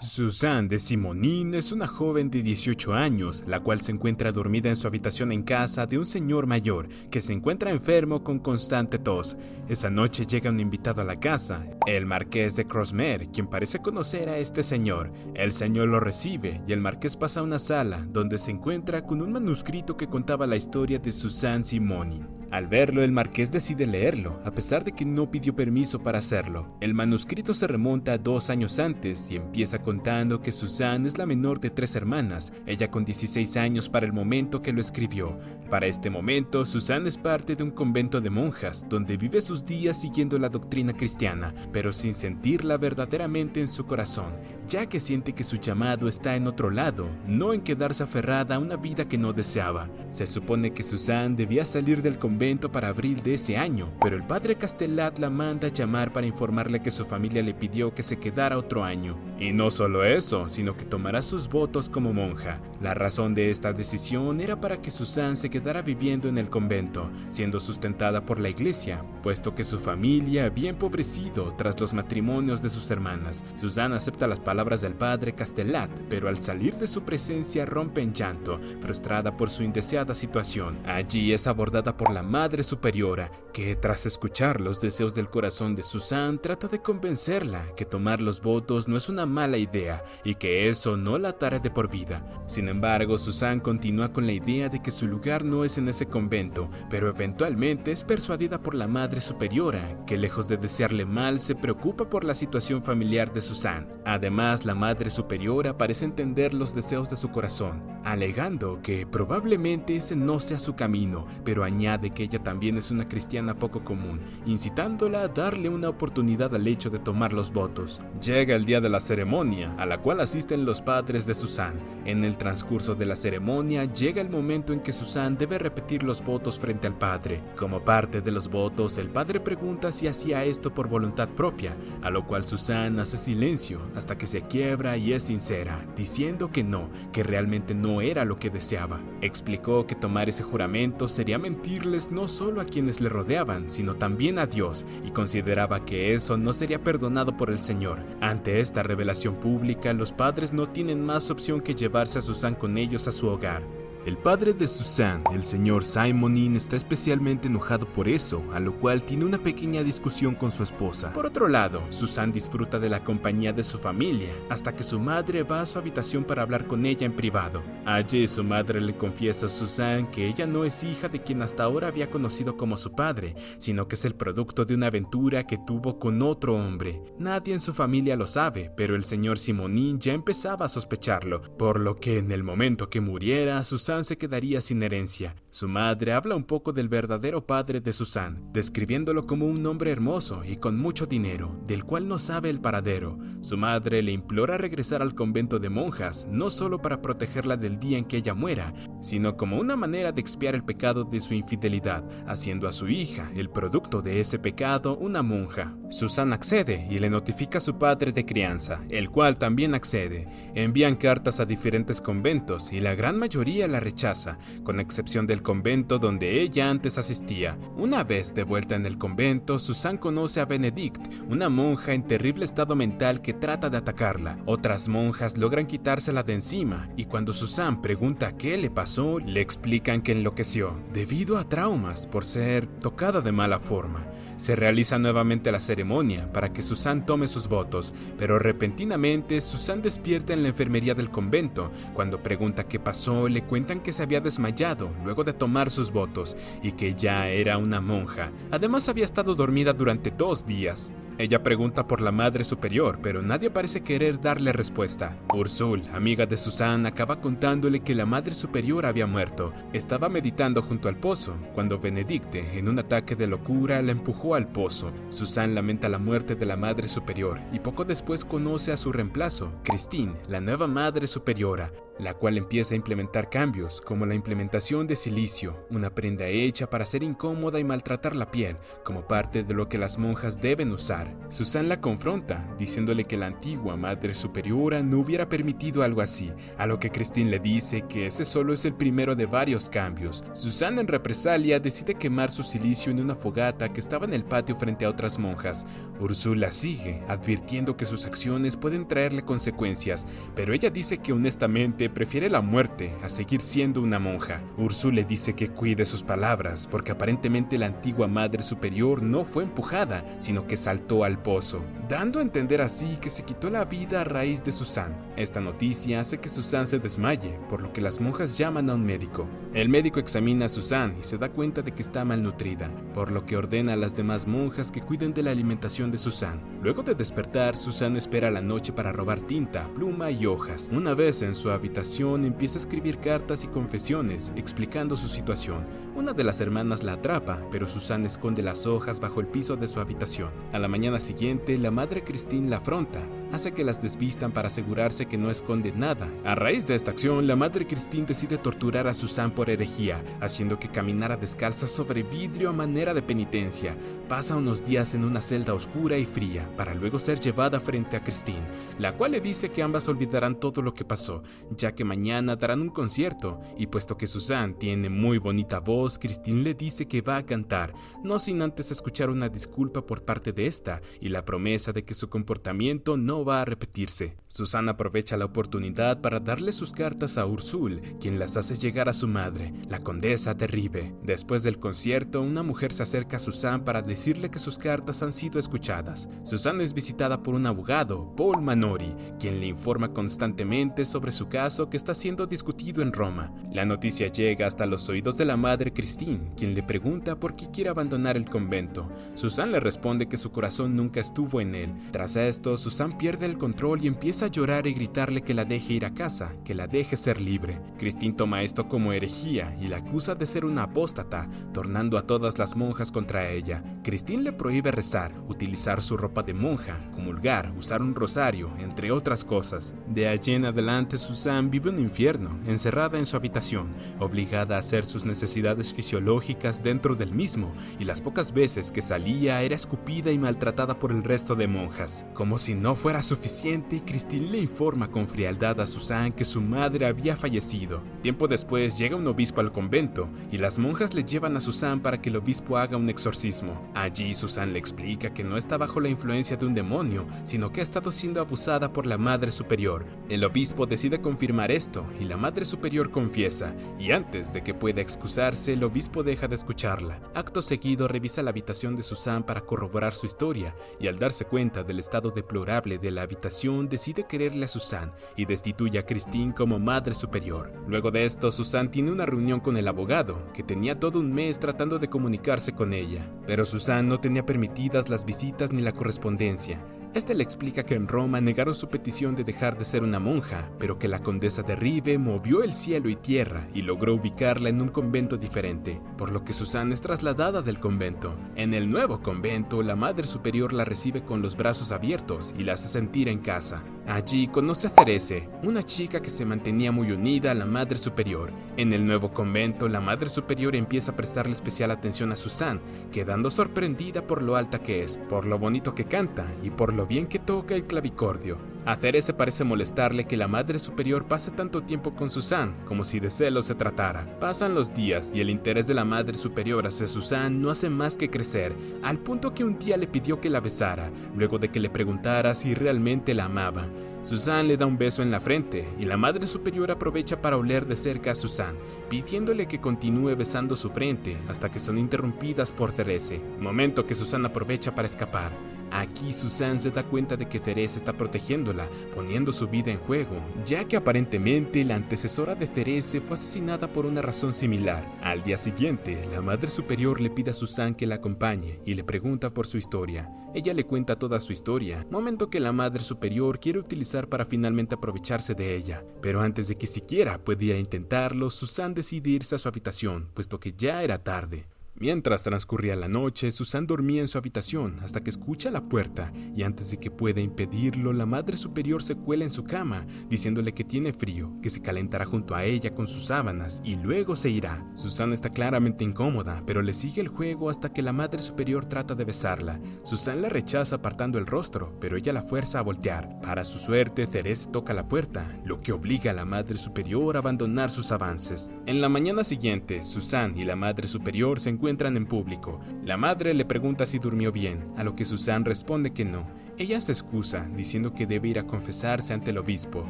Suzanne de Simonin es una joven de 18 años, la cual se encuentra dormida en su habitación en casa de un señor mayor que se encuentra enfermo con constante tos. Esa noche llega un invitado a la casa, el marqués de Crossmere, quien parece conocer a este señor. El señor lo recibe y el marqués pasa a una sala donde se encuentra con un manuscrito que contaba la historia de Suzanne Simonin. Al verlo, el marqués decide leerlo, a pesar de que no pidió permiso para hacerlo. El manuscrito se remonta a 2 años antes y empieza contando que Suzanne es la menor de 3 hermanas, ella con 16 años para el momento que lo escribió. Para este momento, Suzanne es parte de un convento de monjas, donde vive sus días siguiendo la doctrina cristiana, pero sin sentirla verdaderamente en su corazón, ya que siente que su llamado está en otro lado, no en quedarse aferrada a una vida que no deseaba. Se supone que Suzanne debía salir del convento para abril de ese año, pero el padre Castellat la manda a llamar para informarle que su familia le pidió que se quedara otro año. Y no solo eso, sino que tomará sus votos como monja. La razón de esta decisión era para que Suzanne se quedara viviendo en el convento, siendo sustentada por la iglesia, puesto que su familia había empobrecido tras los matrimonios de sus hermanas. Suzanne acepta las palabras del padre Castellat, pero al salir de su presencia rompe en llanto, frustrada por su indeseada situación. Allí es abordada por la Madre Superiora, que tras escuchar los deseos del corazón de Suzanne trata de convencerla que tomar los votos no es una mala idea y que eso no la atará de por vida. Sin embargo, Suzanne continúa con la idea de que su lugar no es en ese convento, pero eventualmente es persuadida por la Madre Superiora, que lejos de desearle mal se preocupa por la situación familiar de Suzanne. Además, la Madre Superiora parece entender los deseos de su corazón, alegando que probablemente ese no sea su camino, pero añade que ella también es una cristiana poco común, incitándola a darle una oportunidad al hecho de tomar los votos. Llega el día de la ceremonia, a la cual asisten los padres de Suzanne. En el transcurso de la ceremonia llega el momento en que Suzanne debe repetir los votos frente al padre. Como parte de los votos, el padre pregunta si hacía esto por voluntad propia, a lo cual Suzanne hace silencio hasta que se quiebra y es sincera, diciendo que no, que realmente no era lo que deseaba. Explicó que tomar ese juramento sería mentirles no solo a quienes le rodeaban, sino también a Dios, y consideraba que eso no sería perdonado por el Señor. Ante esta revelación pública, los padres no tienen más opción que llevarse a Suzanne con ellos a su hogar. El padre de Suzanne, el señor Simonin, está especialmente enojado por eso, a lo cual tiene una pequeña discusión con su esposa. Por otro lado, Suzanne disfruta de la compañía de su familia, hasta que su madre va a su habitación para hablar con ella en privado. Allí su madre le confiesa a Suzanne que ella no es hija de quien hasta ahora había conocido como su padre, sino que es el producto de una aventura que tuvo con otro hombre. Nadie en su familia lo sabe, pero el señor Simonin ya empezaba a sospecharlo, por lo que en el momento que muriera, Suzanne se quedaría sin herencia. Su madre habla un poco del verdadero padre de Suzanne, describiéndolo como un hombre hermoso y con mucho dinero, del cual no sabe el paradero. Su madre le implora regresar al convento de monjas, no solo para protegerla del día en que ella muera, sino como una manera de expiar el pecado de su infidelidad, haciendo a su hija, el producto de ese pecado, una monja. Suzanne accede y le notifica a su padre de crianza, el cual también accede. Envían cartas a diferentes conventos y la gran mayoría la rechaza, con excepción del convento donde ella antes asistía. Una vez de vuelta en el convento, Suzanne conoce a Benedict, una monja en terrible estado mental que trata de atacarla. Otras monjas logran quitársela de encima, y cuando Suzanne pregunta qué le pasó, le explican que enloqueció, debido a traumas por ser tocada de mala forma. Se realiza nuevamente la ceremonia para que Suzanne tome sus votos, pero repentinamente Suzanne despierta en la enfermería del convento. Cuando pregunta qué pasó, le cuentan que se había desmayado luego de tomar sus votos y que ya era una monja. Además había estado dormida durante 2 días. Ella pregunta por la Madre Superior, pero nadie parece querer darle respuesta. Ursule, amiga de Suzanne, acaba contándole que la Madre Superior había muerto. Estaba meditando junto al pozo, cuando Benedicte, en un ataque de locura, la empujó al pozo. Suzanne lamenta la muerte de la Madre Superior, y poco después conoce a su reemplazo, Christine, la nueva Madre Superiora. la cual empieza a implementar cambios, como la implementación de silicio, una prenda hecha para ser incómoda y maltratar la piel, como parte de lo que las monjas deben usar. Susan la confronta, diciéndole que la antigua Madre Superiora no hubiera permitido algo así, a lo que Christine le dice que ese solo es el primero de varios cambios. Susan, en represalia, decide quemar su silicio en una fogata que estaba en el patio frente a otras monjas. Úrsula sigue, advirtiendo que sus acciones pueden traerle consecuencias, pero ella dice que honestamente prefiere la muerte a seguir siendo una monja. Úrsula le dice que cuide sus palabras, porque aparentemente la antigua Madre Superior no fue empujada, sino que saltó al pozo, dando a entender así que se quitó la vida a raíz de Susan. Esta noticia hace que Susan se desmaye, por lo que las monjas llaman a un médico. El médico examina a Susan y se da cuenta de que está malnutrida, por lo que ordena a las demás monjas que cuiden de la alimentación de Susan. Luego de despertar, Susan espera la noche para robar tinta, pluma y hojas. Una vez en su habitación, empieza a escribir cartas y confesiones explicando su situación. Una de las hermanas la atrapa, pero Susan esconde las hojas bajo el piso de su habitación. A la mañana siguiente, la madre Christine la afronta, hace que las desvistan para asegurarse que no esconde nada. A raíz de esta acción, la madre Christine decide torturar a Susan por herejía, haciendo que caminara descalza sobre vidrio a manera de penitencia. Pasa unos días en una celda oscura y fría, para luego ser llevada frente a Christine, la cual le dice que ambas olvidarán todo lo que pasó, ya que mañana darán un concierto, y puesto que Susan tiene muy bonita voz, Christine le dice que va a cantar, no sin antes escuchar una disculpa por parte de esta, y la promesa de que su comportamiento no va a repetirse. Susan aprovecha la oportunidad para darle sus cartas a Ursula, quien las hace llegar a su madre, la condesa de Ribe. Después del concierto, una mujer se acerca a Susan para decirle que sus cartas han sido escuchadas. Susan es visitada por un abogado, Paul Manori, quien le informa constantemente sobre su caso que está siendo discutido en Roma. La noticia llega hasta los oídos de la madre Christine, quien le pregunta por qué quiere abandonar el convento. Susan le responde que su corazón nunca estuvo en él. Tras esto, Susan pierde el control y empieza a llorar y gritarle que la deje ir a casa, que la deje ser libre. Christine toma esto como herejía y la acusa de ser una apóstata, tornando a todas las monjas contra ella. Christine le prohíbe rezar, utilizar su ropa de monja, comulgar, usar un rosario, entre otras cosas. De allí en adelante, Susan vive un infierno, encerrada en su habitación, obligada a hacer sus necesidades fisiológicas dentro del mismo, y las pocas veces que salía era escupida y maltratada por el resto de monjas. Como si no fuera suficiente, Christine le informa con frialdad a Susan que su madre había fallecido. Tiempo después llega un obispo al convento, y las monjas le llevan a Susan para que el obispo haga un exorcismo. Allí Susan le explica que no está bajo la influencia de un demonio, sino que ha estado siendo abusada por la Madre Superior. El obispo decide confirmar esto, y la Madre Superior confiesa, y antes de que pueda excusarse, el obispo deja de escucharla. Acto seguido revisa la habitación de Susan para corroborar su historia, y al darse cuenta del estado deplorable de la habitación, decide quererle a Susan y destituye a Christine como Madre Superior. Luego de esto, Susan tiene una reunión con el abogado, que tenía todo un mes tratando de comunicarse con ella, pero Susan no tenía permitidas las visitas ni la correspondencia. Este le explica que en Roma negaron su petición de dejar de ser una monja, pero que la condesa de Ribe movió el cielo y tierra y logró ubicarla en un convento diferente, por lo que Susan es trasladada del convento. En el nuevo convento, la Madre Superior la recibe con los brazos abiertos y la hace sentir en casa. Allí conoce a Therese, una chica que se mantenía muy unida a la Madre Superior. En el nuevo convento, la Madre Superior empieza a prestarle especial atención a Susan, quedando sorprendida por lo alta que es, por lo bonito que canta y por lo bien que toca el clavicordio. A Therese parece molestarle que la Madre Superior pase tanto tiempo con Susan, como si de celos se tratara. Pasan los días y el interés de la Madre Superior hacia Susan no hace más que crecer, al punto que un día le pidió que la besara, luego de que le preguntara si realmente la amaba. Susan le da un beso en la frente y la Madre Superior aprovecha para oler de cerca a Susan, pidiéndole que continúe besando su frente hasta que son interrumpidas por Therese, momento que Susan aprovecha para escapar. Aquí Susan se da cuenta de que Therese está protegiéndola, poniendo su vida en juego, ya que aparentemente la antecesora de Therese fue asesinada por una razón similar. Al día siguiente, la Madre Superior le pide a Susan que la acompañe y le pregunta por su historia. Ella le cuenta toda su historia, momento que la Madre Superior quiere utilizar para finalmente aprovecharse de ella. Pero antes de que siquiera pudiera intentarlo, Susan decide irse a su habitación, puesto que ya era tarde. Mientras transcurría la noche, Susan dormía en su habitación hasta que escucha la puerta y antes de que pueda impedirlo, la Madre Superior se cuela en su cama, diciéndole que tiene frío, que se calentará junto a ella con sus sábanas y luego se irá. Susan está claramente incómoda, pero le sigue el juego hasta que la Madre Superior trata de besarla. Susan la rechaza apartando el rostro, pero ella la fuerza a voltear. Para su suerte, Therese toca la puerta, lo que obliga a la Madre Superior a abandonar sus avances. En la mañana siguiente, Susan y la Madre Superior se encuentran en público. La madre le pregunta si durmió bien, a lo que Susan responde que no. Ella se excusa, diciendo que debe ir a confesarse ante el obispo,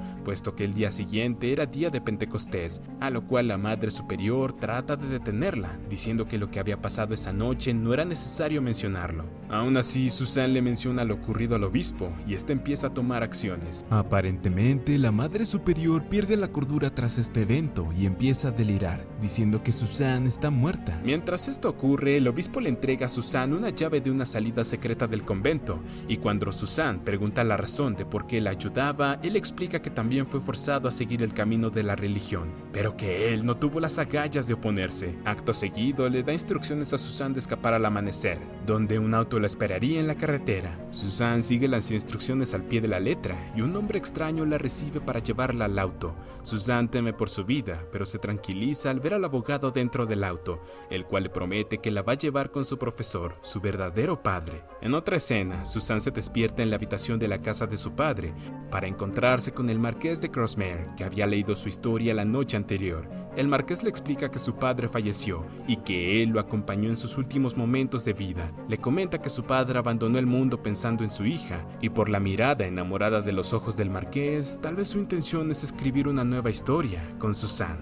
puesto que el día siguiente era día de Pentecostés, a lo cual la Madre Superior trata de detenerla, diciendo que lo que había pasado esa noche no era necesario mencionarlo. Aún así, Susan le menciona lo ocurrido al obispo, y este empieza a tomar acciones. Aparentemente, la Madre Superior pierde la cordura tras este evento y empieza a delirar, diciendo que Susan está muerta. Mientras esto ocurre, el obispo le entrega a Susan una llave de una salida secreta del convento, y cuando Susan pregunta la razón de por qué la ayudaba, él explica que también fue forzado a seguir el camino de la religión, pero que él no tuvo las agallas de oponerse. Acto seguido, le da instrucciones a Susan de escapar al amanecer, donde un auto la esperaría en la carretera. Susan sigue las instrucciones al pie de la letra, y un hombre extraño la recibe para llevarla al auto. Susan teme por su vida, pero se tranquiliza al ver al abogado dentro del auto, el cual le promete que la va a llevar con su profesor, su verdadero padre. En otra escena, Susan se despierta en la habitación de la casa de su padre para encontrarse con el marqués de Crossmare, que había leído su historia la noche anterior. El marqués le explica que su padre falleció y que él lo acompañó en sus últimos momentos de vida. Le comenta que su padre abandonó el mundo pensando en su hija, y por la mirada enamorada de los ojos del marqués, tal vez su intención es escribir una nueva historia con Susan.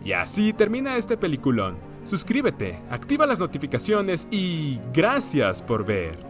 Y así termina este peliculón. Suscríbete, activa las notificaciones y gracias por ver.